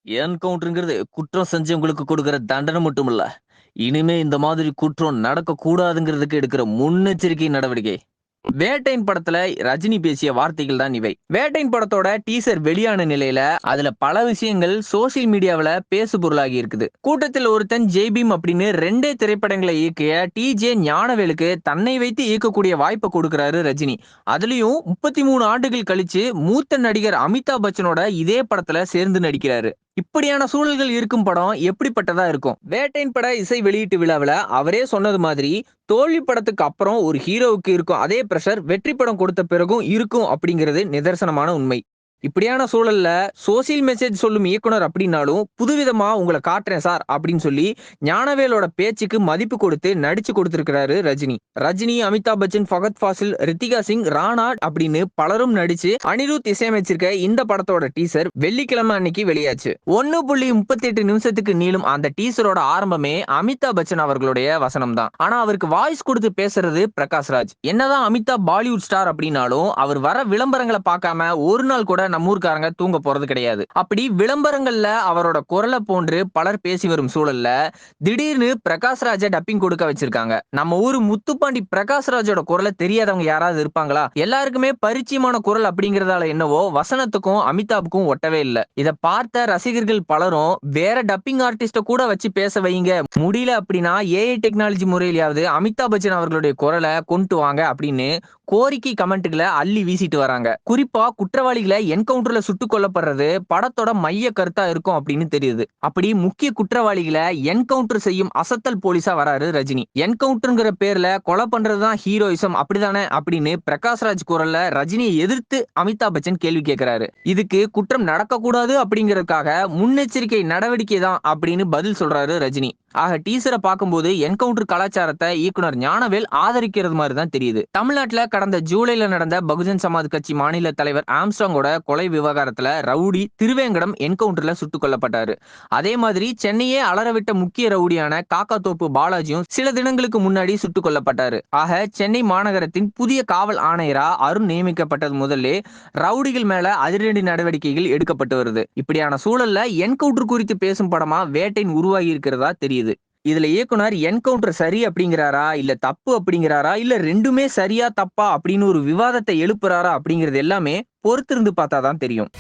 என்கவுண்டர்ங்கிறது குற்றம் செஞ்சவங்களுக்கு கொடுக்கிற தண்டனை மட்டும் இல்ல. இனிமே இந்த மாதிரி குற்றம் நடக்க கூடாதுங்கிறதுக்கு எடுக்கிற முன்னெச்சரிக்கை நடவடிக்கை. வேட்டையின் படத்துல ரஜினி பேசிய வார்த்தைகள் தான் இவை. வேட்டையின் படத்தோட டீசர் வெளியான நிலையில அதுல பல விஷயங்கள் சோசியல் மீடியாவுல பேசு பொருளாகி இருக்குது. கூட்டத்தில் ஒருத்தன் ஜெய்பீம் அப்படின்னு 2 திரைப்படங்களை இயக்கிய டி.ஜே. ஞானவேலுக்கு தன்னை வைத்து இயக்கக்கூடிய வாய்ப்பை கொடுக்கிறாரு ரஜினி. அதுலயும் 33 ஆண்டுகள் கழிச்சு மூத்த நடிகர் அமிதாப் பச்சனோட இதே படத்துல சேர்ந்து நடிக்கிறாரு. இப்படியான சூழல்கள் இருக்கும் படம் எப்படிப்பட்டதா இருக்கும்? வேட்டையின் பட இசை வெளியீட்டு விழாவுல அவரே சொன்னது மாதிரி, தோல்வி படத்துக்கு அப்புறம் ஒரு ஹீரோவுக்கு இருக்கும் அதே பிரஷர் வெற்றி படம் கொடுத்த பிறகும் இருக்கும் அப்படிங்கிறது நிதர்சனமான உண்மை. இப்படியான சூழல்ல சோசியல் மெசேஜ் சொல்லும் இயக்குனர் அப்படின்னாலும் புதுவிதமா உங்களை காட்டுறேன் சார் அப்படின்னு சொல்லி ஞானவேலோட பேச்சுக்கு மதிப்பு கொடுத்து நடிச்சு கொடுத்திருக்கிறாரு ரஜினி. ரஜினி, அமிதாப் பச்சன், ஃபகத் ஃபாசில், ரித்திகா சிங், ராணா அப்படின்னு பலரும் நடிச்சு அனிருத் இசையமைச்சிருக்க இந்த படத்தோட டீசர் வெள்ளிக்கிழமை அன்னைக்கு வெளியாச்சு. 1.38 நிமிஷத்துக்கு நீளும் அந்த டீசரோட ஆரம்பமே அமிதாப் பச்சன் அவர்களுடைய வசனம் தான். ஆனா அவருக்கு வாய்ஸ் கொடுத்து பேசுறது பிரகாஷ் ராஜ். என்னதான் அமிதாப் பாலிவுட் ஸ்டார் அப்படின்னாலும் அவர் வர விளம்பரங்களை பார்க்காம ஒரு நாள் கூட நம்ம ஊர்க்காரங்க தூங்க போறது கிடையாது. அப்படி விளம்பரங்கள்ல அவரோட குரலை போன்று பலர் பேசி வரும் சூழல்ல திடீர்னு பிரகாஷ் ராஜ டப்பிங் கொடுக்க வச்சிருக்காங்க. நம்ம ஊரு முத்துப்பாண்டி பிரகாஷ் ராஜோட குரலை தெரியாதவங்க யாராவது இருப்பாங்களா? எல்லாருக்குமே பரிச்சயமான குரல் அப்படிங்கறதால என்னவோ வசனத்துக்கும் அமிதாப்புக்கும் ஒட்டவே இல்ல. இத பார்த்த ரசிகர்கள் பலரும் வேற டப்பிங் ஆர்டிஸ்ட கூட வச்சு பேச வைங்க, முடியல அப்படின்னா ஏஐ டெக்னாலஜி முறையிலாவது அமிதாப் பச்சன் அவர்களுடைய குரலை கொண்டு வாங்க அப்படின்னு கோரிக்கை கமெண்ட்களை அள்ளி வீசிட்டு வராங்க. குறிப்பா குற்றவாளிகளை என்கவுண்டர்ல சுட்டுக் கொல்லப்படுறது படத்தோட மைய கருத்தா இருக்கும் அப்படின்னு தெரியுது. அப்படி முக்கிய குற்றவாளிகளை என்கவுண்டர் செய்யும் அசத்தல் போலீஸா வராரு ரஜினி. என்கவுண்டர்ங்கிற பேர்ல கொலை பண்றதுதான் ஹீரோயிசம் அப்படிதானே அப்படின்னு பிரகாஷ் ராஜ் குரல்ல ரஜினியை எதிர்த்து அமிதாப் பச்சன் கேள்வி கேட்கிறாரு. இதுக்கு குற்றம் நடக்க கூடாது அப்படிங்கறதுக்காக முன்னெச்சரிக்கை நடவடிக்கை தான் அப்படின்னு பதில் சொல்றாரு ரஜினி. ஆக டீசரை பார்க்கும்போது என்கவுண்டர் கலாச்சாரத்தை இயக்குனர் ஞானவேல் ஆதரிக்கிறது மாதிரி தான் தெரியுது. தமிழ்நாட்டுல கடந்த ஜூலைல நடந்த பகுஜன் சமாஜ் கட்சி மாநில தலைவர் ஆம்ஸ்ட்ராங்கோட கொலை விவகாரத்துல ரவுடி திருவேங்கடம் என்கவுண்டர்ல சுட்டுக் கொல்லப்பட்டாரு. அதே மாதிரி சென்னையே அலறவிட்ட முக்கிய ரவுடியான காக்காத்தோப்பு பாலாஜியும் சில தினங்களுக்கு முன்னாடி சுட்டுக் கொல்லப்பட்டாரு. ஆக சென்னை மாநகரத்தின் புதிய காவல் ஆணையரா அருண் நியமிக்கப்பட்டது முதல்ல ரவுடிகள் மேல அதிரடி நடவடிக்கைகள் எடுக்கப்பட்டு வருது. இப்படியான சூழல்ல என்கவுண்டர் குறித்து பேசும் படமா வேட்டையின் உருவாகி இருக்கிறதா தெரியுது. இதுல இயக்குனர் என்கவுண்டர் சரி அப்படிங்கிறாரா இல்ல தப்பு அப்படிங்கிறாரா இல்ல ரெண்டுமே சரியா தப்பா அப்படின்னு ஒரு விவாதத்தை எழுப்புறாரா அப்படிங்கிறது எல்லாமே பொறுத்திருந்து பார்த்தாதான் தெரியும்.